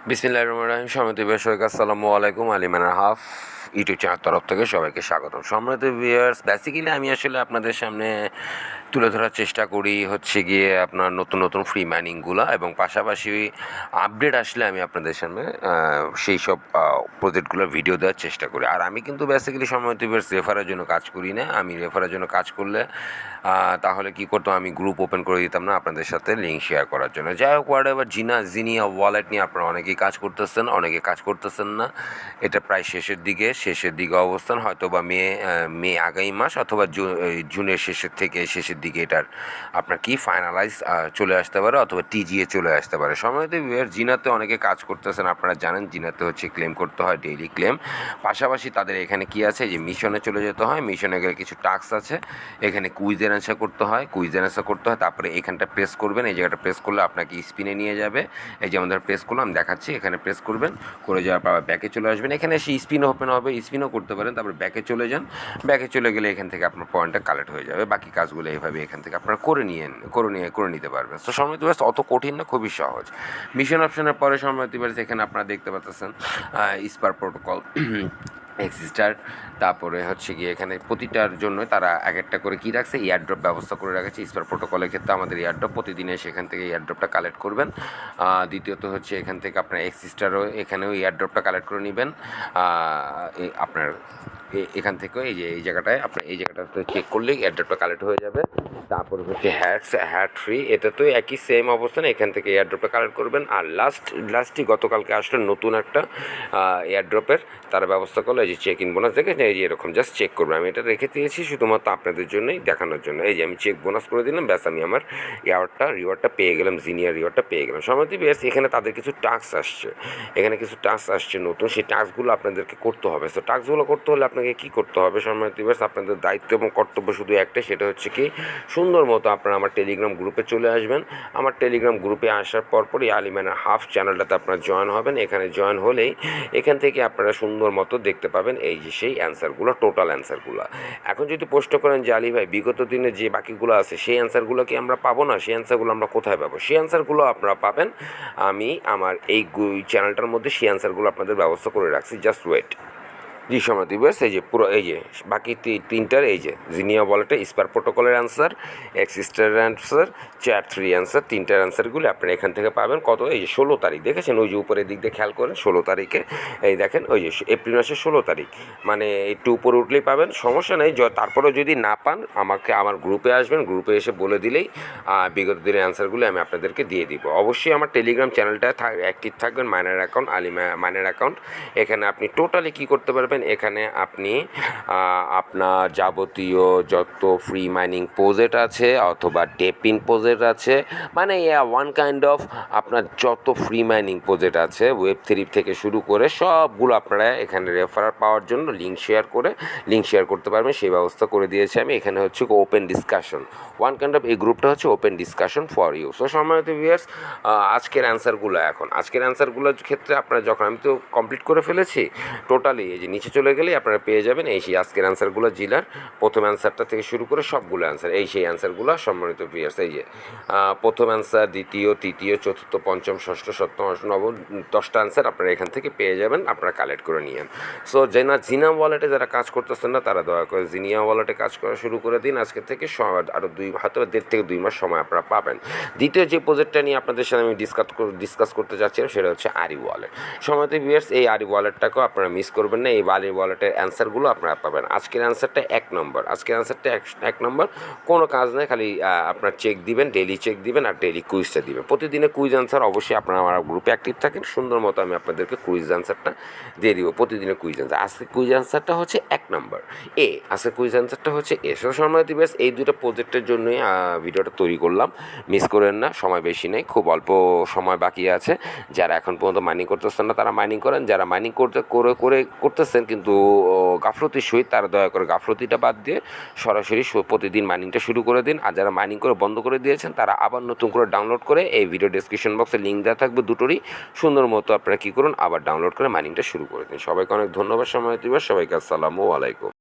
বিসমিল্লাহির রহমানির রহিম। সম্মানিত দর্শক, আসসালামু আলাইকুম। আলিমানার হাফ ইউটিউব চ্যানেল তরফ থেকে সবাইকে স্বাগতম। সম্মানিত ভিউয়ার্স, বেসিক্যালি আমি আসলে আপনাদের সামনে তুলে ধরার চেষ্টা করি হচ্ছে গিয়ে আপনার নতুন নতুন ফ্রি মাইনিংগুলো, এবং পাশাপাশি আপডেট আসলে আমি আপনাদের সামনে সেই সব প্রজেক্টগুলোর ভিডিও দেওয়ার চেষ্টা করি। আর আমি কিন্তু বেসিক্যালি সম্মানিত ভিউয়ার্স রেফারের জন্য কাজ করি না। আমি রেফারের জন্য কাজ করলে তাহলে কী করতাম, আমি গ্রুপ ওপেন করে দিতাম না আপনাদের সাথে লিঙ্ক শেয়ার করার জন্য। যাই হোক, এবার জিনিয়া ওয়ালেট নিয়ে আপনারা অনেকেই কাজ করতেছেন, অনেকে কাজ করতেছেন না। এটা প্রায় শেষের দিকে অবস্থান, হয়তো বা মে আগামী মাস অথবা জুনের শেষের দিকে এটার আপনার কি ফাইনালাইজ চলে আসতে পারে, অথবা টিজিএ চলে আসতে পারে। সময়তে জিনাতে অনেকে কাজ করতেছেন, আপনারা জানেন জিনাতে হচ্ছে ক্লেম করতে হয়, ডেইলি ক্লেম। পাশাপাশি তাদের এখানে কি আছে, যে মিশনে চলে যেতে হয়, মিশনে গেলে কিছু টাস্ক আছে, এখানে কুইজের অ্যান্সার করতে হয়, তারপরে এখানটা প্রেস করবেন, এই জায়গাটা প্রেস করলে আপনাকে স্পিনে নিয়ে যাবে। এই যে আমাদের প্রেস করলাম, দেখাচ্ছি, এখানে প্রেস করবেন, করে যাওয়ার পর ব্যাকে চলে আসবেন। এখানে এসে স্পিন ওপেন হবে, স্পিনও করতে পারেন, তারপর ব্যাকে চলে যান। ব্যাকে চলে গেলে এখান থেকে আপনার পয়েন্টটা কালেক্ট হয়ে যাবে। বাকি কাজগুলো এইভাবে এখান থেকে আপনারা করে নিতে পারবেন। তো সম্মানিত ভিউয়ার্স, অত কঠিন না, খুবই সহজ। মিশন অপশনের পরে সম্মানিত ভিউয়ার্স, এখানে আপনারা দেখতে পাচ্ছেন স্পার প্রোটোকল, এক্সিস্টার, তারপরে হচ্ছে গিয়ে এখানে প্রতিটার জন্য তারা এক একটা করে কী রাখছে, এয়ারড্রপ ব্যবস্থা করে রাখছে। স্পার প্রোটোকলের ক্ষেত্রে আমাদের এয়ারড্রপ প্রতিদিনে সেখান থেকে এয়ারড্রপটা কালেক্ট করবেন। দ্বিতীয়ত হচ্ছে এখান থেকে আপনার এক্সিস্টারও এখানেও এয়ারড্রপটা কালেক্ট করে নেবেন। আপনার এখান থেকেও এই জায়গাটায় আপনার এই জায়গাটাতে চেক করলেই এয়ারড্রপটা কালেক্ট হয়ে যাবে। তারপরে হচ্ছে হ্যাট ফ্রি, এটা তো একই সেম অবস্থানে, এখান থেকে এয়ারড্রপটা কালেক্ট করবেন। আর লাস্টই গতকালকে আসলে নতুন একটা এয়ারড্রপের তারা ব্যবস্থা করলো, এই যে চেক ইন বোনাস দেখেছেন, এই যে এরকম জাস্ট চেক করবেন। আমি এটা রেখে দিয়েছি শুধুমাত্র আপনাদের জন্যই, দেখানোর জন্য। এই যে আমি চেক বোনাস করে দিলাম, ব্যাস আমি আমার রিওয়ার্ডটা পেয়ে গেলাম, জিনিয়ার রিওয়ার্ডটা পেয়ে গেলাম। সম্ভবত বেশ এখানে তাদের কিছু টাস্ক আসছে, নতুন, সেই টাস্কগুলো আপনাদেরকে করতে হবে। সো টাস্কগুলো করতে হলে আপনাকে কী করতে হবে সম্মানিত ভিউয়ার্স, আপনাদের দায়িত্ব এবং কর্তব্য শুধু একটাই, সেটা হচ্ছে কি, সুন্দর মতো আপনারা আমার টেলিগ্রাম গ্রুপে চলে আসবেন। আমার টেলিগ্রাম গ্রুপে আসার পরপরই আলিমানের হাফ চ্যানেলটাতে আপনারা জয়েন হবেন। এখানে জয়েন হলেই এখান থেকে আপনারা সুন্দর মতো দেখতে পাবেন এই যে সেই অ্যান্সারগুলো, টোটাল অ্যান্সারগুলো। এখন যদি প্রশ্ন করেন যে আলী ভাই, বিগত দিনে যে বাকিগুলো আছে সেই অ্যান্সারগুলো কি আমরা পাবো না, সেই অ্যান্সারগুলো আমরা কোথায় পাবো? সেই অ্যান্সারগুলো আপনারা পাবেন, আমি আমার এই চ্যানেলটার মধ্যে সেই অ্যান্সারগুলো আপনাদের ব্যবস্থা করে রাখছি, জাস্ট ওয়েট। জি সম্মানিত ভিউয়ার্স, এই যে পুরো এই যে বাকি তিনটার, এই যে জিনিয়া ওয়ালেটে স্পার প্রোটোকলের অ্যান্সার, এক্সিস্টারের অ্যান্সার, চ্যাট 3 অ্যান্সার, তিনটার অ্যান্সারগুলো আপনারা এখান থেকে পাবেন। কত, এই যে 16 তারিখ দেখেছেন, ওই যে উপরের দিক দিয়ে খেয়াল করেন, 16 তারিখে, এই দেখেন, ওই যে এপ্রিল মাসের 16 তারিখ, মানে একটু উপরে উঠলেই পাবেন, সমস্যা নেই। তারপরেও যদি না পান, আমাকে আমার গ্রুপে আসবেন, গ্রুপে এসে বলে দিলেই বিগত দিনের অ্যান্সারগুলো আমি আপনাদেরকে দিয়ে দিব। অবশ্যই আমার টেলিগ্রাম চ্যানেলটা অ্যাক্টিভ থাকবেন, মাইনার অ্যাকাউন্ট, মাইনার অ্যাকাউন্ট। এখানে আপনি টোটালি কী করতে পারবেন, এখানে আপনি আপনার যাবতীয় যত ফ্রি মাইনিং প্রজেক্ট আছে অথবা ডেপিন প্রজেক্ট আছে, মানে ওয়ান কাইন্ড অফ আপনার যত ফ্রি মাইনিং প্রজেক্ট আছে, Web3 থেকে শুরু করে সবগুলো আপনারা এখানে রেফারাল পাওয়ার জন্য লিঙ্ক শেয়ার করতে পারবেন, সেই ব্যবস্থা করে দিয়েছি আমি। এখানে হচ্ছে open discussion, one kind of এই গ্রুপটা হচ্ছে open discussion for you. So সম্মানিত ভিউয়ার্স, আজকের অ্যান্সারগুলোর ক্ষেত্রে আপনারা, যখন আমি তো কমপ্লিট করে ফেলেছি টোটালি, এই যে নিচে চলে গেলেই আপনারা পেয়ে যাবেন এই সেই আজকের অ্যান্সারগুলো, জিলার প্রথম অ্যান্সারটা থেকে শুরু করে সবগুলো অ্যান্সার, এই সেই অ্যান্সারগুলো সম্মানিত ভিউয়ার্স। এই যে প্রথম অ্যান্সার, দ্বিতীয়, তৃতীয়, চতুর্থ, পঞ্চম, ষষ্ঠ, সপ্তম, নবম, 10টা অ্যান্সার আপনারা এখান থেকে পেয়ে যাবেন, আপনারা কালেক্ট করে নিয়েন। সো জিনা ওয়ালেটে যারা কাজ করতেছেন না, তারা দয়া করে জিনিয়া ওয়ালেটে কাজ করা শুরু করে দিন। আজকে থেকে আরও হয়তো 1.5 থেকে 2 মাস সময় আপনারা পাবেন। দ্বিতীয় যে প্রজেক্টটা নিয়ে আপনাদের সাথে আমি ডিসকাস করতে চাচ্ছিলাম, সেটা হচ্ছে আরি ওয়ালেট। সম্মানিত ভিউয়ার্স, এই আরি ওয়ালেটটাকেও আপনারা মিস করবেন না, এই আরি ওয়ালেটের অ্যান্সারগুলো আপনারা পাবেন। আজকের অ্যান্সারটা 1 নম্বর, কোনো কাজ নেই, খালি আপনার চেক দিবেন, ডেইলি চেক দিবেন আর ডেইলি কুইজটা দিবেন। প্রতিদিনে কুইজ অ্যান্সার, অবশ্যই আপনারা আমার গ্রুপে অ্যাক্টিভ থাকেন, সুন্দর মতো আমি আপনাদেরকে কুইজ অ্যান্সারটা দিয়ে দিব, প্রতিদিনের কুইজ অ্যান্সার। আজকে কুইজ অ্যান্সারটা হচ্ছে 1 নম্বর এ, আজকে কুইজ অ্যান্সারটা হচ্ছে এ। সম্মানিত ভিউয়ার্স, এই দুটো প্রজেক্টের জন্যই ভিডিওটা তৈরি করলাম, মিস করেন না, সময় বেশি নেই, খুব অল্প সময় বাকি আছে। যারা এখন পর্যন্ত মাইনিং করতেছেন না, তারা মাইনিং করেন, যারা মাইনিং করতেছেন কিন্তু গাফলতির সহিত, তারা দয়া করে গাফলতিটা বাদ দিয়ে সরাসরি প্রতিদিন মাইনিংটা শুরু করে দিন। আর যারা মাইনিং করে বন্ধ করে দিয়েছেন, তারা আবার নতুন করে ডাউনলোড করে, এই ভিডিও ডেসক্রিপশন বক্সে লিঙ্ক দেওয়া থাকবে দুটোরই, সুন্দর মতো আপনারা কী করুন, আবার ডাউনলোড করে মাইনিংটা শুরু করে দিন। সবাইকে অনেক ধন্যবাদ সম্মানিত ভিউয়ার্স, সবাইকে আসসালামু আলাইকুম।